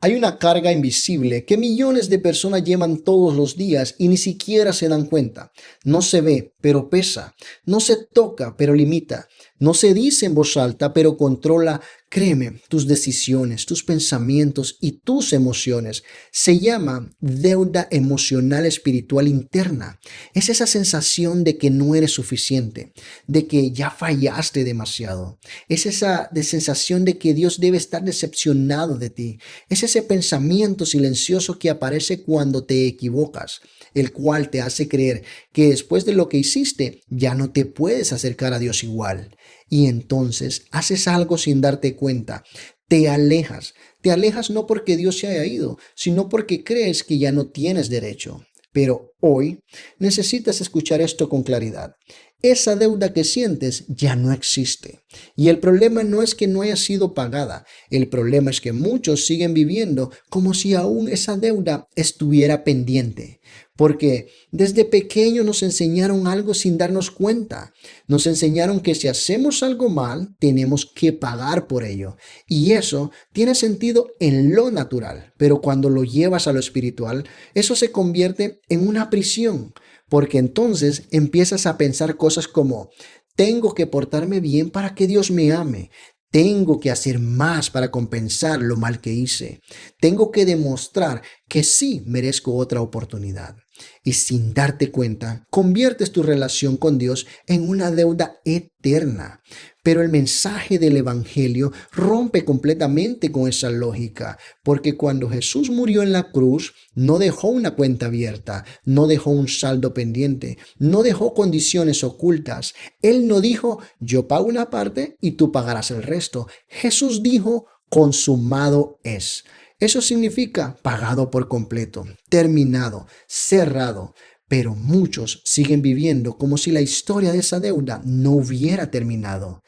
Hay una carga invisible que millones de personas llevan todos los días y ni siquiera se dan cuenta. No se ve, pero pesa. No se toca, pero limita. No se dice en voz alta, pero controla, créeme, tus decisiones, tus pensamientos y tus emociones. Se llama deuda emocional espiritual interna. Es esa sensación de que no eres suficiente, de que ya fallaste demasiado. Es esa sensación de que Dios debe estar decepcionado de ti. Es ese pensamiento silencioso que aparece cuando te equivocas, el cual te hace creer que después de lo que hiciste ya no te puedes acercar a Dios igual. Y entonces haces algo sin darte cuenta. Te alejas. Te alejas no porque Dios se haya ido, sino porque crees que ya no tienes derecho. Pero hoy necesitas escuchar esto con claridad. Esa deuda que sientes ya no existe. Y el problema no es que no haya sido pagada. El problema es que muchos siguen viviendo como si aún esa deuda estuviera pendiente. Porque desde pequeño nos enseñaron algo sin darnos cuenta. Nos enseñaron que si hacemos algo mal, tenemos que pagar por ello. Y eso tiene sentido en lo natural. Pero cuando lo llevas a lo espiritual, eso se convierte en una prisión. Porque entonces empiezas a pensar cosas como, tengo que portarme bien para que Dios me ame. Tengo que hacer más para compensar lo mal que hice. Tengo que demostrar que sí merezco otra oportunidad. Y sin darte cuenta, conviertes tu relación con Dios en una deuda eterna. Pero el mensaje del Evangelio rompe completamente con esa lógica, porque cuando Jesús murió en la cruz, no dejó una cuenta abierta, no dejó un saldo pendiente, no dejó condiciones ocultas. Él no dijo, yo pago una parte y tú pagarás el resto. Jesús dijo, consumado es. Eso significa pagado por completo, terminado, cerrado. Pero muchos siguen viviendo como si la historia de esa deuda no hubiera terminado.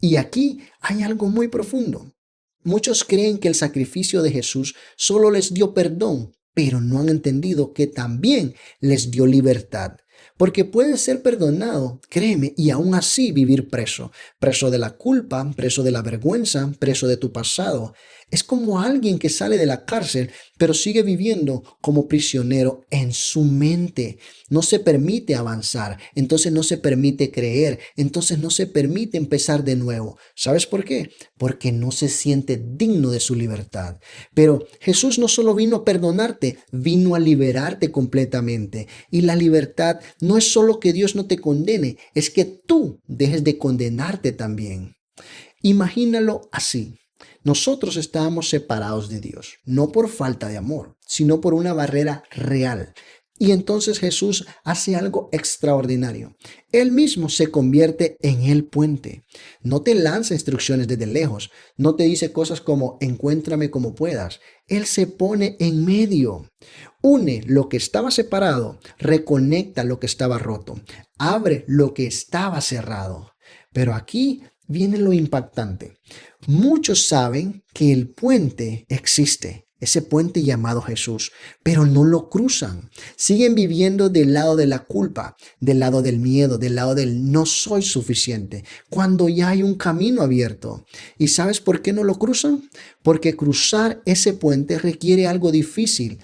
Y aquí hay algo muy profundo. Muchos creen que el sacrificio de Jesús solo les dio perdón, pero no han entendido que también les dio libertad. Porque puedes ser perdonado, créeme, y aún así vivir preso. Preso de la culpa, preso de la vergüenza, preso de tu pasado. Es como alguien que sale de la cárcel, pero sigue viviendo como prisionero en su mente. No se permite avanzar, entonces no se permite creer, entonces no se permite empezar de nuevo. ¿Sabes por qué? Porque no se siente digno de su libertad. Pero Jesús no solo vino a perdonarte, vino a liberarte completamente. Y la libertad no es solo que Dios no te condene, es que tú dejes de condenarte también. Imagínalo así. Nosotros estábamos separados de Dios, no por falta de amor, sino por una barrera real. Y entonces Jesús hace algo extraordinario. Él mismo se convierte en el puente. No te lanza instrucciones desde lejos. No te dice cosas como encuéntrame como puedas. Él se pone en medio. Une lo que estaba separado, reconecta lo que estaba roto, abre lo que estaba cerrado. Pero aquí viene lo impactante. Muchos saben que el puente existe, ese puente llamado Jesús, pero no lo cruzan. Siguen viviendo del lado de la culpa, del lado del miedo, del lado del no soy suficiente, cuando ya hay un camino abierto. ¿Y sabes por qué no lo cruzan? Porque cruzar ese puente requiere algo difícil,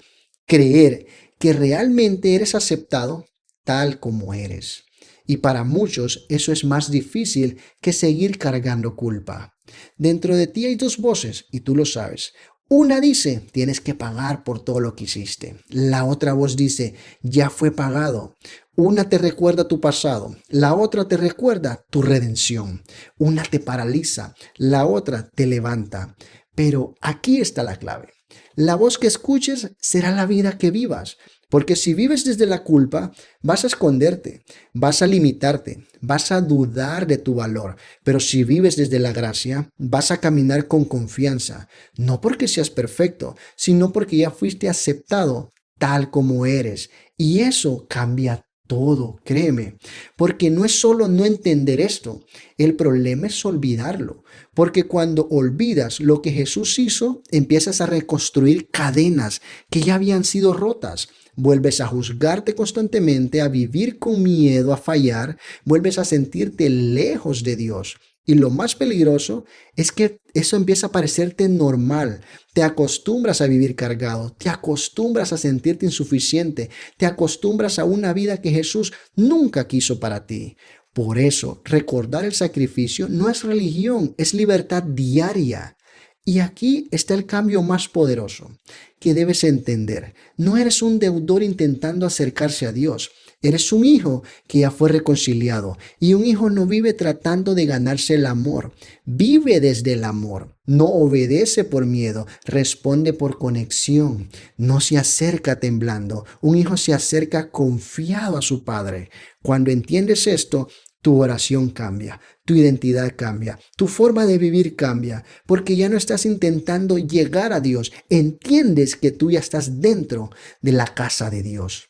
creer que realmente eres aceptado tal como eres. Y para muchos eso es más difícil que seguir cargando culpa. Dentro de ti hay dos voces y tú lo sabes. Una dice, tienes que pagar por todo lo que hiciste. La otra voz dice, ya fue pagado. Una te recuerda tu pasado, la otra te recuerda tu redención. Una te paraliza, la otra te levanta. Pero aquí está la clave. La voz que escuches será la vida que vivas. Porque si vives desde la culpa, vas a esconderte, vas a limitarte, vas a dudar de tu valor. Pero si vives desde la gracia, vas a caminar con confianza. No porque seas perfecto, sino porque ya fuiste aceptado tal como eres. Y eso cambia todo, créeme. Porque no es solo no entender esto, el problema es olvidarlo. Porque cuando olvidas lo que Jesús hizo, empiezas a reconstruir cadenas que ya habían sido rotas. Vuelves a juzgarte constantemente, a vivir con miedo a fallar, vuelves a sentirte lejos de Dios. Y lo más peligroso es que eso empieza a parecerte normal. Te acostumbras a vivir cargado, te acostumbras a sentirte insuficiente, te acostumbras a una vida que Jesús nunca quiso para ti. Por eso, recordar el sacrificio no es religión, es libertad diaria. Y aquí está el cambio más poderoso que debes entender. No eres un deudor intentando acercarse a Dios. Eres un hijo que ya fue reconciliado. Y un hijo no vive tratando de ganarse el amor. Vive desde el amor. No obedece por miedo. Responde por conexión. No se acerca temblando. Un hijo se acerca confiado a su padre. Cuando entiendes esto, tu oración cambia, tu identidad cambia, tu forma de vivir cambia, porque ya no estás intentando llegar a Dios. Entiendes que tú ya estás dentro de la casa de Dios.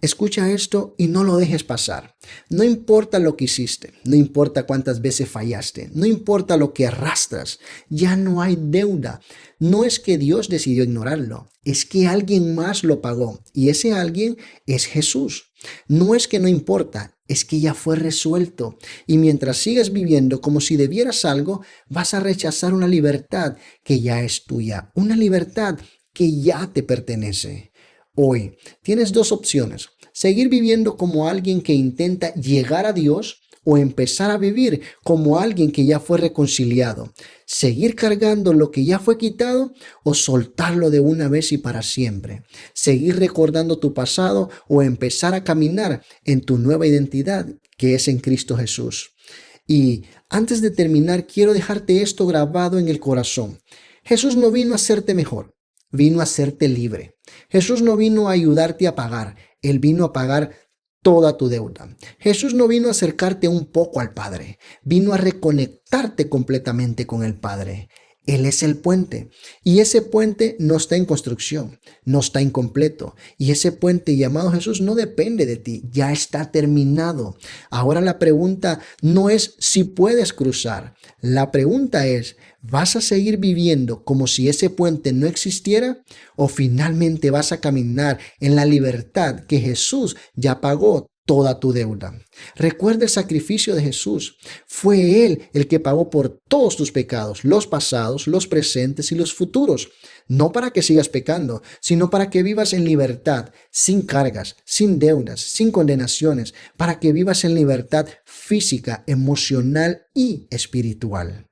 Escucha esto y no lo dejes pasar. No importa lo que hiciste, no importa cuántas veces fallaste, no importa lo que arrastras, ya no hay deuda. No es que Dios decidió ignorarlo, es que alguien más lo pagó y ese alguien es Jesús. No es que no importa, es que ya fue resuelto. Y mientras sigas viviendo como si debieras algo, vas a rechazar una libertad que ya es tuya, una libertad que ya te pertenece. Hoy tienes dos opciones: seguir viviendo como alguien que intenta llegar a Dios o empezar a vivir como alguien que ya fue reconciliado. Seguir cargando lo que ya fue quitado o soltarlo de una vez y para siempre. Seguir recordando tu pasado o empezar a caminar en tu nueva identidad que es en Cristo Jesús. Y antes de terminar, quiero dejarte esto grabado en el corazón. Jesús no vino a hacerte mejor, vino a hacerte libre. Jesús no vino a ayudarte a pagar, Él vino a pagar toda tu deuda. Jesús no vino a acercarte un poco al Padre, vino a reconectarte completamente con el Padre. Él es el puente y ese puente no está en construcción, no está incompleto y ese puente llamado Jesús no depende de ti, ya está terminado. Ahora la pregunta no es si puedes cruzar, la pregunta es: ¿vas a seguir viviendo como si ese puente no existiera o finalmente vas a caminar en la libertad que Jesús ya pagó toda tu deuda? Recuerda el sacrificio de Jesús. Fue Él el que pagó por todos tus pecados, los pasados, los presentes y los futuros. No para que sigas pecando, sino para que vivas en libertad, sin cargas, sin deudas, sin condenaciones, para que vivas en libertad física, emocional y espiritual.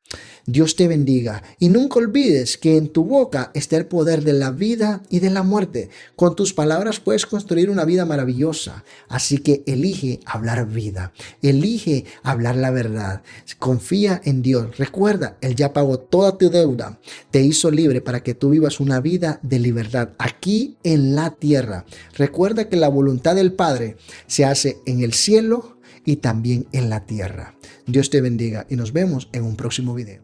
Dios te bendiga y nunca olvides que en tu boca está el poder de la vida y de la muerte. Con tus palabras puedes construir una vida maravillosa. Así que elige hablar vida, elige hablar la verdad. Confía en Dios. Recuerda, Él ya pagó toda tu deuda. Te hizo libre para que tú vivas una vida de libertad aquí en la tierra. Recuerda que la voluntad del Padre se hace en el cielo y también en la tierra. Dios te bendiga y nos vemos en un próximo video.